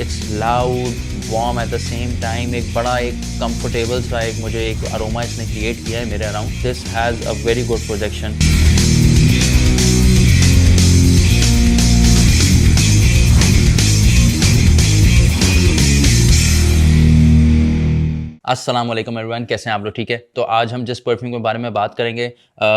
It's loud, warm at the same time, एक बड़ा एक कंफर्टेबल सा एक मुझे एक अरोमा इसने क्रिएट किया है मेरे around. This has a very good projection. अस्सलाम वालेकुम एवरीवन, कैसे हैं आप लोग? ठीक है. तो आज हम जिस परफ्यूम के बारे में बात करेंगे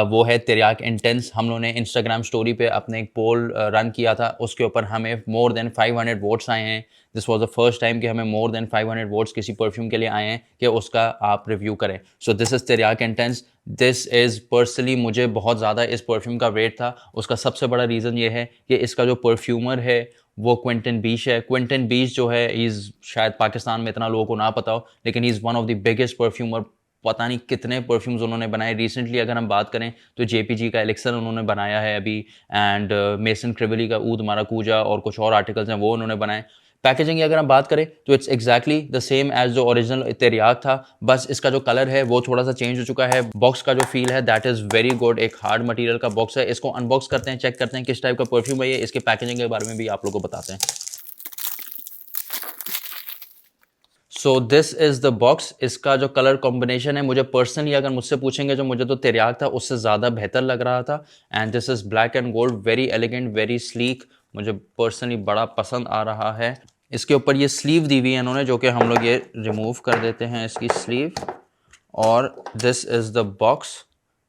वो है तिरयाक इंटेंस. हम लोगों ने इंस्टाग्राम स्टोरी पे अपने एक पोल रन किया था, उसके ऊपर हमें मोर देन 500 वोट्स आए हैं. This was the first time कि हमें मोर देन 500 वोट्स किसी परफ्यूम के लिए आए हैं कि उसका आप रिव्यू करें. So this is Tiryaq intense. This is personally मुझे बहुत ज़्यादा इस परफ्यूम का वेट था. उसका सबसे बड़ा रीज़न ये है कि इसका जो परफ्यूमर है वो क्विंटन बीश है. क्विंटन बीश जो है इज़ शायद पाकिस्तान में इतना लोगों को ना पता हो, लेकिन is one of the biggest perfumer. पता नहीं कितने परफ्यूम्स उन्होंने बनाए. रिसेंटली अगर हम बात करें तो जेपीजी का एलिक्सर उन्होंने बनाया है अभी, एंड मेसन क्रिवली का ऊद माराकूजा और कुछ और आर्टिकल्स हैं वो उन्होंने बनाए. पैकेजिंग की अगर हम बात करें तो it's exactly the same as जो ओरिजिनल तिरयाक था, बस इसका जो कलर है वो थोड़ा सा चेंज हो चुका है. बॉक्स का जो फील है दैट इज़ वेरी गुड. एक हार्ड मटेरियल का बॉक्स है. इसको अनबॉक्स करते हैं, चेक करते हैं किस टाइप का परफ्यूम है ये. इसके पैकेजिंग के बारे में भी आप लोगों को बताते हैं. सो दिस इज़ द बॉक्स. इसका जो कलर कॉम्बिनेशन है मुझे पर्सनली अगर मुझसे पूछेंगे जो मुझे तो तिरयाक था उससे ज़्यादा बेहतर लग रहा था. And this is black and gold, very elegant, very sleek. मुझे पर्सनली बड़ा पसंद आ रहा है. इसके ऊपर ये स्लीव दी हुई है इन्होंने, जो कि हम लोग ये रिमूव कर देते हैं इसकी स्लीव. और this is the box.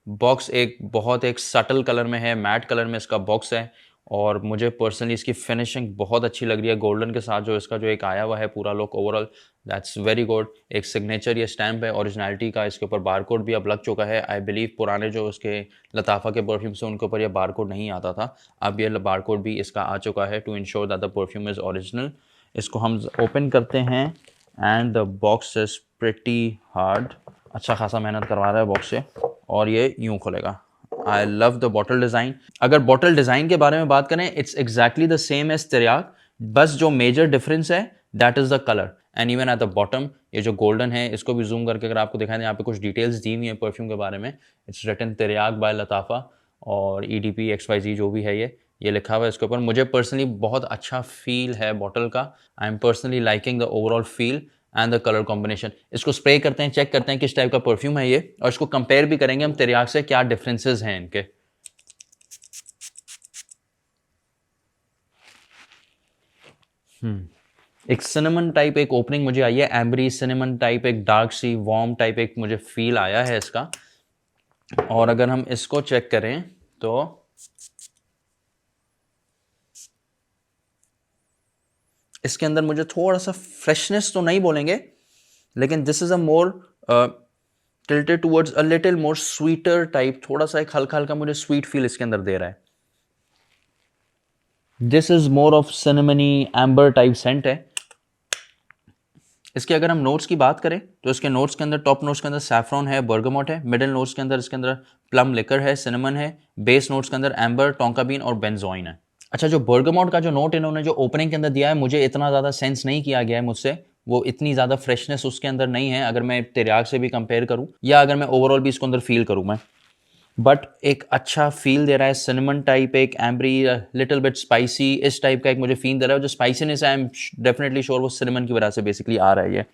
Box एक बहुत एक सटल कलर में है, मैट कलर में इसका बॉक्स है. और मुझे पर्सनली इसकी फिनिशिंग बहुत अच्छी लग रही है. गोल्डन के साथ जो इसका जो एक आया हुआ है पूरा look overall, that's very good. एक सिग्नेचर या स्टैम्प है ओरिजिनलिटी का. इसके ऊपर बारकोड भी अब लग चुका है. आई बिलीव पुराने जो उसके लताफ़ा के परफ्यूम से उनके ऊपर यह बारकोड नहीं आता था. अब ये बारकोड भी इसका आ चुका है to ensure that the perfume is original. इसको हम ओपन करते हैं and the box is pretty hard. अच्छा खासा मेहनत करवा रहा है बॉक्स से. और ये यूँ खुलेगा. I love the bottle design. अगर बॉटल डिज़ाइन के बारे में बात करें it's exactly the same as Tiryaq, बस जो मेजर डिफरेंस है that is the colour. And even at the bottom ये जो गोल्डन है, इसको भी जूम करके अगर आपको दिखाएं, यहाँ पे कुछ डिटेल्स दी हुई हैं परफ्यूम के बारे में. इट्स रिटन तिरयाक बाय लताफ़ा और EDP XYZ जो भी है ये लिखा हुआ है इसके ऊपर. मुझे पर्सनली बहुत अच्छा फील है बॉटल का. I am personally liking the overall feel and the colour combination. इसको स्प्रे करते हैं, चेक करते हैं किस टाइप का परफ्यूम है ये, और इसको कंपेयर भी करेंगे हम तिरयाक से, क्या डिफरेंसेस हैं इनके. एक सिनेमन टाइप एक ओपनिंग मुझे आई है, एम्बरी सिनेमन टाइप, एक डार्क सी वार्म टाइप एक मुझे फील आया है इसका. और अगर हम इसको चेक करें तो इसके अंदर मुझे थोड़ा सा फ्रेशनेस तो नहीं बोलेंगे, लेकिन this is a more tilted towards a little more sweeter type. थोड़ा सा एक हल्का हल्का मुझे स्वीट फील इसके अंदर दे रहा है. This is more of cinnamony amber type scent है. इसके अगर हम नोट्स की बात करें तो इसके नोट्स के अंदर टॉप नोट्स के अंदर सैफ्रॉन है, बर्गमोट है. मिडिल नोट्स के अंदर इसके अंदर प्लम लिकर है, सिनेमन है. बेस नोट्स के अंदर एम्बर, टोंका बीन और बेंजोइन है. अच्छा, जो बर्गमोट का जो नोट इन्होंने जो ओपनिंग के अंदर दिया है मुझे इतना ज़्यादा सेंस नहीं किया गया है मुझसे. वो इतनी ज़्यादा फ्रेशनेस उसके अंदर नहीं है अगर मैं तिरयाक से भी कंपेयर करूँ, या अगर मैं ओवरऑल भी इसको अंदर फील करूँ मैं. बट एक अच्छा फील दे रहा है. सिनेमन टाइप, एक एम्बरी, लिटिल बिट स्पाइसी, इस टाइप का एक मुझे फील दे रहा है. जो स्पाइसीनेस है आई एम डेफिनेटली श्योर वो सिनेमन की वजह से बेसिकली आ रहा है. ये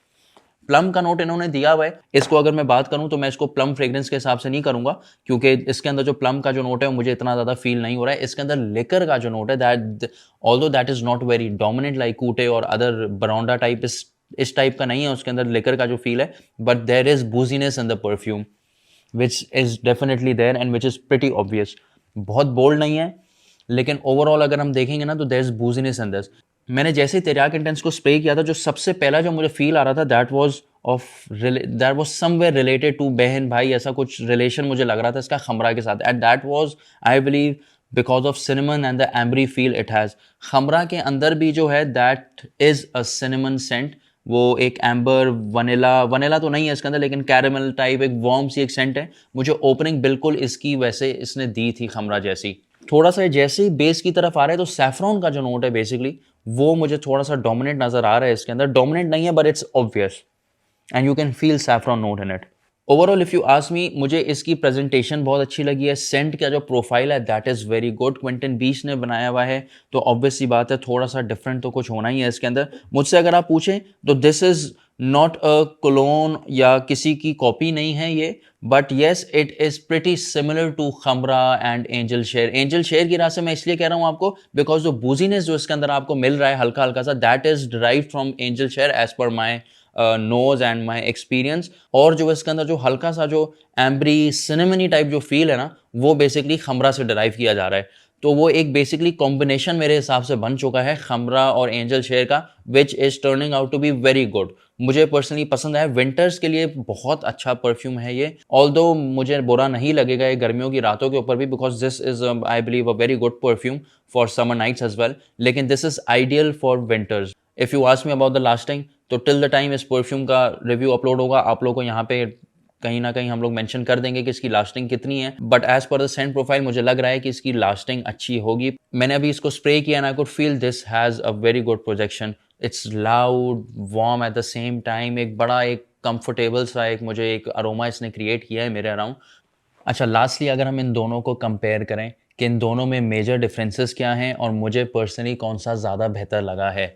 प्लम का नोट इन्होंने दिया हुआ है. इसको अगर मैं बात करूं तो मैं इसको प्लम फ्रेग्रेंस के हिसाब से नहीं करूंगा, क्योंकि इसके अंदर जो प्लम का जो नोट है मुझे इतना ज़्यादा फील नहीं हो रहा है. इसके अंदर लिकर का जो नोट है that although that is not very dominant like कूटे और अदर बरौंडा टाइप, इस टाइप का नहीं है उसके अंदर लिकर का जो फील है. But there is bougieness in the perfume which is definitely there and which is pretty obvious. बहुत बोल्ड नहीं है, लेकिन ओवरऑल अगर हम देखेंगे ना तो there is bougieness in this. मैंने जैसे ही तिरयाक इंटेंस को स्प्रे किया था, जो सबसे पहला जो मुझे फील आ रहा था that was somewhere related to बहन भाई, ऐसा कुछ रिलेशन मुझे लग रहा था इसका खमरा के साथ. And that was I believe because of cinnamon and the ambery feel it has. Khamrah के अंदर भी जो है that is a cinnamon scent. वो एक एम्बर, वनीला तो नहीं है इसके अंदर, लेकिन कैरेमल टाइप एक वार्म सी एक सेंट है. मुझे ओपनिंग बिल्कुल इसकी वैसे इसने दी थी खमरा जैसी. थोड़ा सा जैसे ही बेस की तरफ आ रहा है तो सैफरॉन का जो नोट है बेसिकली वो मुझे थोड़ा सा डोमिनेट नजर आ रहा है इसके अंदर. डोमिनेट नहीं है but it's obvious and you can feel saffron note in it. Overall if you ask मी, मुझे इसकी प्रेजेंटेशन बहुत अच्छी लगी है। सेंट का जो प्रोफाइल है that is very good. Quentin Bisch ने बनाया हुआ है, तो ऑब्वियस सी बात है थोड़ा सा डिफरेंट तो कुछ होना ही है इसके अंदर। मुझसे अगर आप पूछें तो this is not a clone या किसी की कॉपी नहीं है ये, but yes it is pretty similar to Khamrah and Angel Share. Angel Share की राह से मैं इसलिए कह रहा हूँ आपको बिकॉज जो बूजीनेस जो इसके अंदर आपको मिल रहा है हल्का हल्का सा, that is derive from angel share as per my nose and my experience. और जो इसके अंदर जो हल्का सा जो एम्ब्री सिनेमनी टाइप जो फील है ना, वो बेसिकली खमरा से डिराइव किया जा रहा है। तो वो एक बेसिकली कॉम्बिनेशन मेरे हिसाब से बन चुका है खमरा और एंजल शेयर का, which is turning out to be very good. मुझे पर्सनली पसंद है, विंटर्स के लिए बहुत अच्छा परफ्यूम है ये। ऑल्दो मुझे बुरा नहीं लगेगा ये गर्मियों की रातों के ऊपर भी, because this is I believe a very good perfume for summer nights as well, लेकिन this is ideal for winters. If you ask me about the lasting, तो टिल द टाइम इस परफ्यूम का रिव्यू अपलोड होगा आप लोगों को यहाँ पे कहीं ना कहीं हम लोग मेंशन कर देंगे कि इसकी लास्टिंग कितनी है। But as per the scent profile मुझे लग रहा है कि इसकी लास्टिंग अच्छी होगी। मैंने अभी इसको स्प्रे किया and I could feel this has a very good projection. It's loud warm at the same time, एक बड़ा एक कंफर्टेबल सा एक मुझे एक अरोमा इसने क्रिएट किया है मेरे अराउंड। अच्छा, लास्टली अगर हम इन दोनों को कंपेयर करें कि इन दोनों में मेजर डिफरेंसेस क्या हैं और मुझे पर्सनली कौन सा ज़्यादा बेहतर लगा है,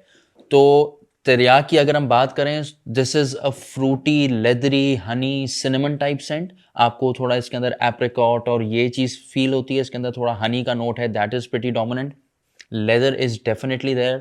तो तिरयाक की अगर हम बात करें, this is a fruity leathery honey cinnamon type scent. आपको थोड़ा इसके अंदर एप्रिकॉट और ये चीज़ फील होती है, इसके अंदर थोड़ा हनी का नोट है, that is pretty dominant. Leather is definitely there,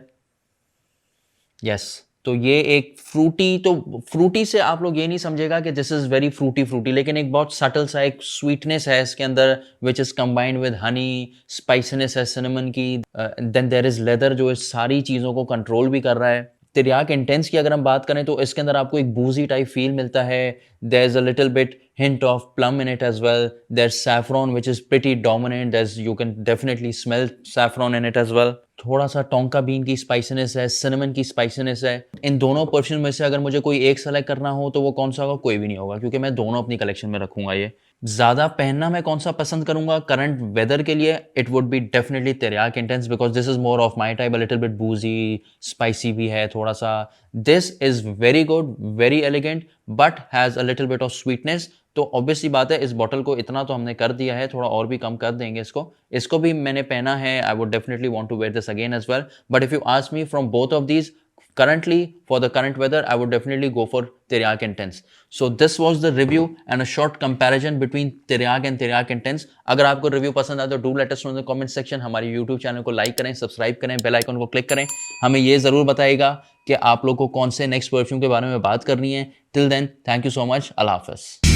yes. तो ये एक फ्रूटी, तो फ्रूटी से आप लोग ये नहीं समझेगा कि this is very fruity fruity, लेकिन एक बहुत सटल सा एक स्वीटनेस है इसके अंदर which is combined with Honey, spiciness है सिनेमन की, देन देयर इज लेदर जो इस सारी चीज़ों को कंट्रोल भी कर रहा है। तिरयाक इंटेंस की अगर हम बात करें तो इसके अंदर आपको एक बूजी टाइप फील मिलता है। There is a little bit hint of plum in it as well. There's saffron which is pretty dominant. There's, you can definitely smell saffron in it as well. थोड़ा सा टोंका बीन की spiciness है, cinnamon की spiciness है। इन दोनों perfume में से अगर मुझे कोई एक सेलेक्ट करना हो तो वो कौन सा होगा? कोई भी नहीं होगा, क्योंकि मैं दोनों अपनी कलेक्शन में रखूंगा। ये ज़्यादा पहनना मैं कौन सा पसंद करूंगा करंट वेदर के लिए? It would be definitely Tiryaq intense, because this is more of my type, a little bit boozy, spicy भी है थोड़ा सा। This is very good, very elegant, but has a little bit of sweetness. तो obviously बात है इस bottle को इतना तो हमने कर दिया है, थोड़ा और भी कम कर देंगे इसको भी मैंने पहना है। I would definitely want to wear this again as well, but if you ask me from both of these currently for the current weather, I would definitely go for Tiryak Intense. So this was the review and a short comparison between Tiryak and Tiryak Intense. अगर आपको review पसंद आया तो do let us know in the comment section. हमारे YouTube channel को like करें, subscribe करें, bell icon को क्लिक करें। हमें ये जरूर बताइएगा कि आप लोग को कौन से नेक्स्ट परफ्यूम के बारे में बात करनी है। Till then, thank you so much, अल्लाह हाफिज़।